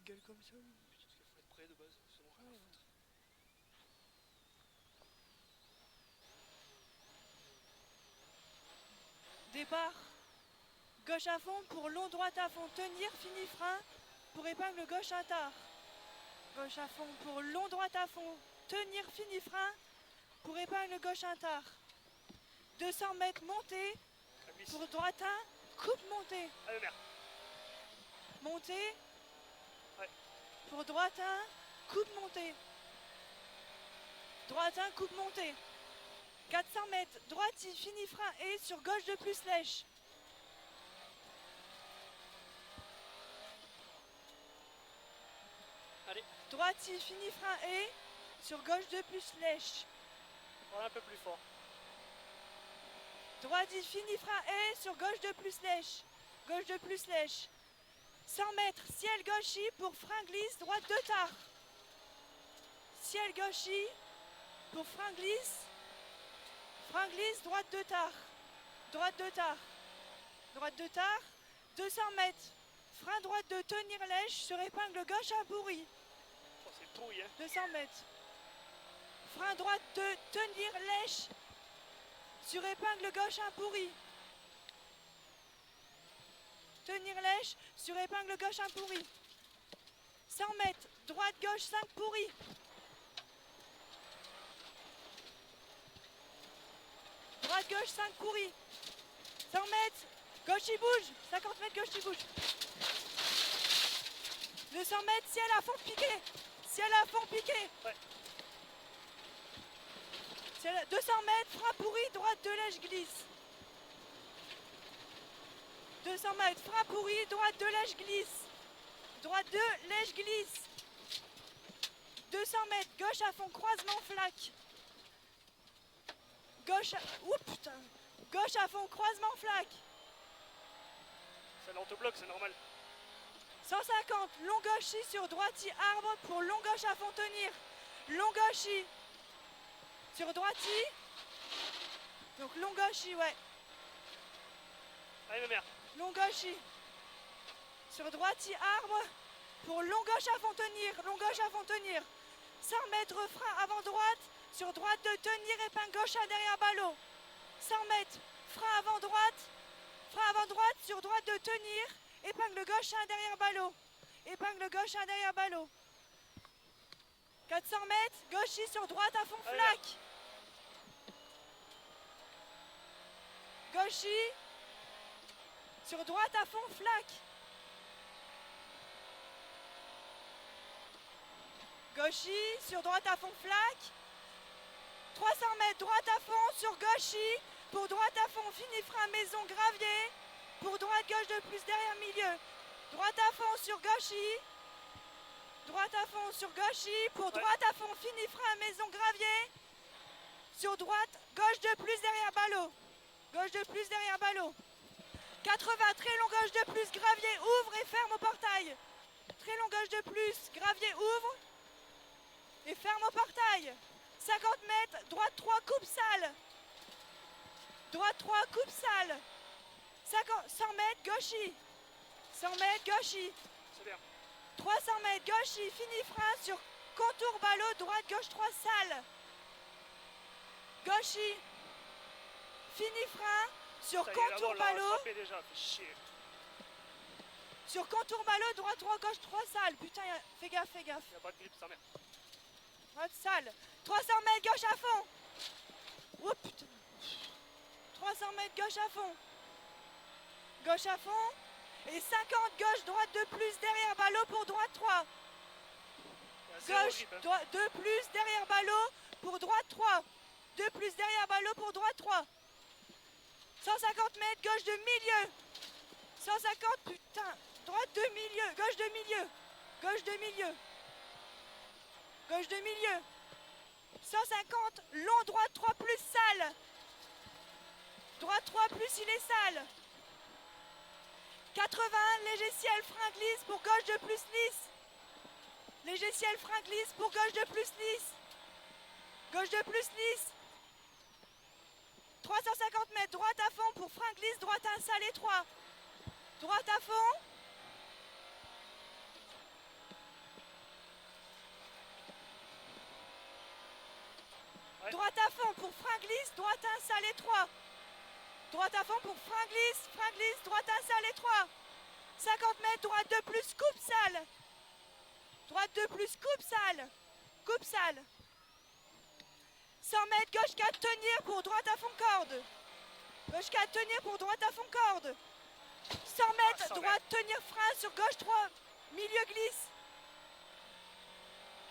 gueule comme ça lui. Parce qu'il faut être prêt de base, sinon rien à foutre. Départ. Gauche à fond pour long, droite à fond. Tenir, fini, frein pour épingle gauche à tard. Gauche à fond pour long, droite à fond. Tenir, fini, frein pour épingle gauche à tard. 200 mètres montée pour droite 1, coupe montée. Allez, merde. Montée. Ouais. Pour droite 1, coupe montée. Droite 1, coupe montée. 400 mètres, droite, fini, frein et sur gauche de plus lèche. Allez. Droite, fini, frein et sur gauche de plus lèche. Voilà un peu plus fort. Droite, fini, frein et sur gauche de plus lèche. Gauche de plus lèche. 100 mètres, ciel gauchy pour frein glisse, droite de tard. Ciel gauchy pour frein glisse. Frein glisse, droite de tard. Droite de tard. Droite de tard. 200 mètres. Frein droite de tenir lèche sur épingle gauche à pourri. Oh, c'est pourri, hein. 200 mètres. Frein droite de tenir lèche sur épingle gauche à pourri. Tenir lèche sur épingle gauche à pourri. 100 mètres. Droite gauche 5 pourri. Droite gauche 5 pourri. 100 mètres. Gauche il bouge. 50 mètres gauche il bouge. 200 mètres. Ciel à fond piqué. Ciel à fond piqué. Ouais. 200 mètres. Frein pourri. Droite de lèche glisse. 200 mètres. Frein pourri. Droite de lèche glisse. Droite de lèche glisse. 200 mètres. Gauche à fond. Croisement flaque. Gauche à... Ouh putain. Gauche à fond, croisement flaque. Ça l'auto-bloque, c'est normal. 150, long gauchy sur droiti arbre pour long gauche à fond tenir. Long gauchy sur droiti. Donc long gauchy, ouais. Allez, ma mère. Long gauchy sur droiti arbre pour long gauche à fond tenir. Long gauche à fond tenir. 100 mètres frein avant droite. Sur droite de tenir, épingle gauche à derrière ballot. 100 mètres, frein avant droite, sur droite de tenir, épingle gauche à derrière ballot. Épingle gauche à derrière ballot. 400 mètres, gauchy sur droite à fond flaque. Gauchy sur droite à fond flaque. Gauchy sur droite à fond flaque. 300 mètres, droite à fond sur gauchy, pour droite à fond, fini frein, maison, gravier, pour droite, gauche de plus, derrière, milieu, droite à fond sur gauchy, droite à fond sur gauchy, pour droite à fond, fini frein, maison, gravier, sur droite, gauche de plus, derrière, ballot, gauche de plus, derrière, ballot, 80, très long, gauche de plus, gravier, ouvre et ferme au portail, très long, gauche de plus, gravier, ouvre et ferme au portail. 50 mètres, droite 3, coupe sale. Droite 3, coupe sale. 100 mètres, gauchy. 100 mètres, gauchy. C'est bien. 300 mètres, gauchy, fini frein sur contour ballot, droite, gauche 3, sale. Gauchy. Fini frein sur contour ballot. Déjà, fait chier. Sur contour ballot, droite 3, gauche 3, sale. Putain, fais gaffe, fais gaffe. Y'a pas de grip, sa mère. Droite sale. 300 mètres, gauche à fond. Oh putain. 300 mètres, gauche à fond. Gauche à fond. Et 50, gauche, droite de plus, derrière ballot pour droite 3. Gauche, 2 plus, derrière ballot pour droite 3. 2 plus, derrière ballot pour droite 3. 150 mètres, gauche de milieu. 150, putain. Droite de milieu, gauche de milieu. Gauche de milieu. Gauche de milieu. 150, long, droite 3 plus, sale. Droite 3 plus, il est sale. 80, léger ciel, frein glisse pour gauche de plus, lisse. Léger ciel, frein glisse pour gauche de plus, lisse. Gauche de plus, lisse. 350 mètres, droite à fond pour frein glisse, droite 1, sale et 3. Droite à fond. Ouais. Droite à fond pour frein glisse, droite 1 sale étroit. Droite à fond pour frein glisse, droite 1 sale étroit. 50 mètres, droite 2 plus, coupe sale. Droite 2 plus, coupe sale. Coupe sale. 100 mètres, gauche 4, tenir pour droite à fond corde. Gauche 4, tenir pour droite à fond corde. 100 mètres, 100 droite, tenir frein sur gauche 3, milieu glisse.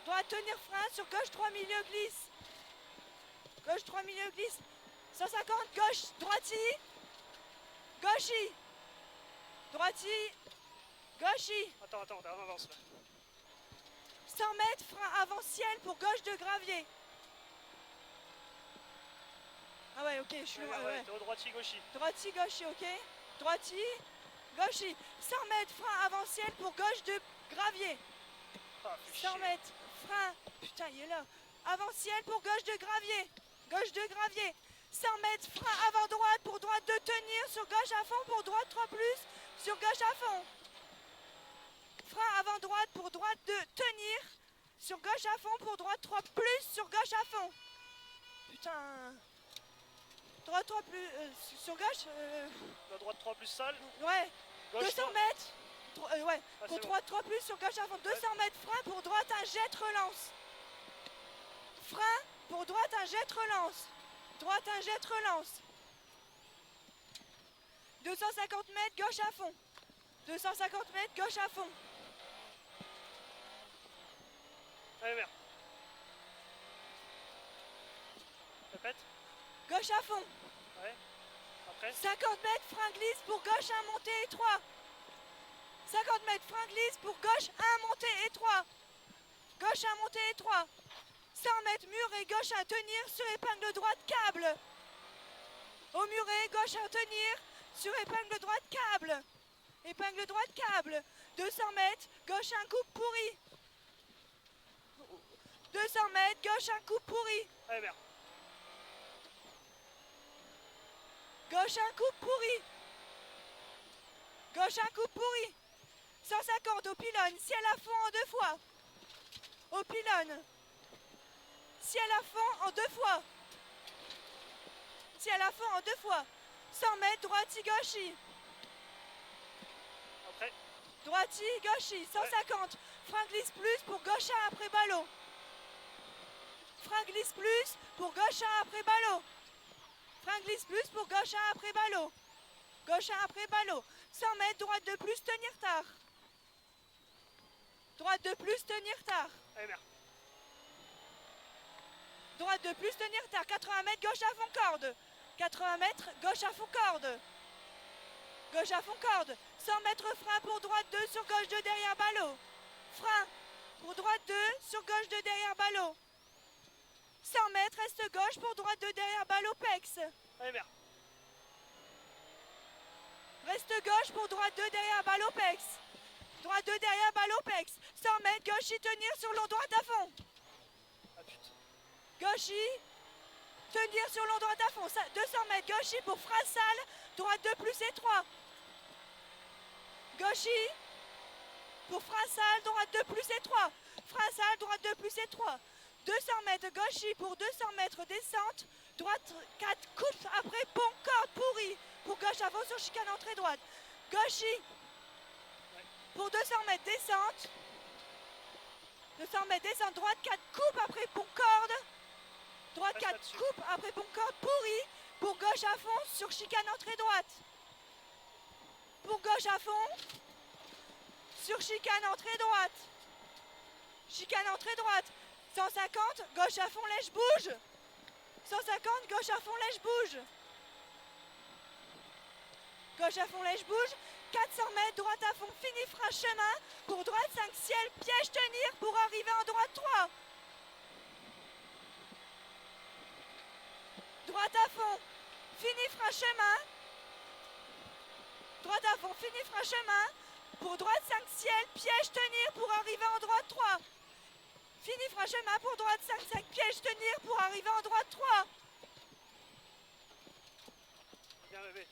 Droite, tenir frein sur gauche 3, milieu glisse. Gauche 3, milieu glisse. 150, gauche, droiti. Gauchi. Droiti. Gauchi. Attends, on avance là. 100 mètres, frein avant ciel pour gauche de gravier. Ah ouais, ok, je suis loin. Ouais. T'es au droitier gauchi. Droiti, gauchi, ok. Droiti, gauchi. 100 mètres, frein avant ciel pour gauche de gravier. Ah, fais 100 chier. mètres, frein. Putain, il est là. Avant ciel pour gauche de gravier. Gauche de gravier. 100 mètres, frein avant droite pour droite de tenir sur gauche à fond pour droite 3 plus sur gauche à fond. Frein avant droite pour droite de tenir sur gauche à fond pour droite 3 plus sur gauche à fond. Putain. Droite 3 plus sur gauche. La droite 3 plus sale. Ouais. Gauche 200 3. mètres. Ouais. Ah, Pour c'est bon. droite 3 plus sur gauche à fond. 200 mètres frein pour droite un jet relance. Frein pour droite un jet relance. Droite un jet relance. 250 mètres gauche à fond. 250 mètres gauche à fond. Allez, merde. Répète. Gauche à fond. Ouais. Après. 50 mètres frein glisse pour gauche 1 montée étroit. 50 mètres frein glisse pour gauche 1 montée étroit. Gauche 1 montée étroit. 100 mètres mur et gauche à tenir sur épingle droite câble. Au muret, gauche à tenir sur épingle droite câble. Épingle droite câble. 200 mètres, gauche un coup pourri. 200 mètres, gauche un coup pourri. Allez, merde. Gauche un coup pourri. Gauche un coup pourri. 150 au pylône, ciel à fond en 2 fois. Au pylône. Ciel à fond en 2 fois. Ciel à fond en 2 fois. 100 mètres, droiti, gauchi. Après. Droiti, gauchi. 150. Frein glisse plus pour gauche 1 après ballot. Frein glisse plus pour gauche 1 après ballot. Frein glisse plus pour gauche 1 après ballot. Gauche 1 après ballot. 100 mètres, droite de plus, tenir tard. Droite de plus, tenir tard. Allez, merde. Droite de plus, tenir tard. 80 mètres, gauche à fond corde. 80 mètres, gauche à fond corde. Gauche à fond corde. 100 mètres, frein pour droite 2 sur gauche 2 derrière ballot. Frein pour droite 2 sur gauche 2 derrière ballot. 100 mètres, reste gauche pour droite 2 derrière ballot pex. Allez, merde. Reste gauche pour droite 2 derrière ballot pex. Droite 2 derrière ballot pex. 100 mètres, gauche y tenir sur long droite à fond. Ah, putain. Gauchy, tenir sur long droite à fond. 200 mètres, gauchy pour frein sale, droite 2 plus étroit. Gauchy, pour frein sale, droite 2 plus étroit. Frein sale, droite 2 plus étroit. 200 mètres, gauchy pour 200 mètres descente. Droite 4, coupe après pont, corde pourri. Pour gauche à fond sur chicane entrée droite. Gauchy, pour 200 mètres descente. 200 mètres descente, droite 4, coupe après pont, corde. Droite Reste 4, là-dessus. coupe après pont, corde pourri. Pour gauche à fond sur chicane entrée droite. Pour gauche à fond. Sur chicane entrée droite. Chicane entrée droite. 150, gauche à fond, lèche bouge. 150, gauche à fond, lèche bouge. Gauche à fond, lèche bouge. 400 mètres, droite à fond, fini frein chemin. Pour droite 5 ciel, piège tenir pour arriver en droite 3. Droite à fond, fini frein chemin. Droite à fond, fini frein chemin. Pour droite 5 ciel, piège tenir pour arriver en droite 3. Fini frein chemin pour droite 5 piège tenir pour arriver en droite 3. Bien levé.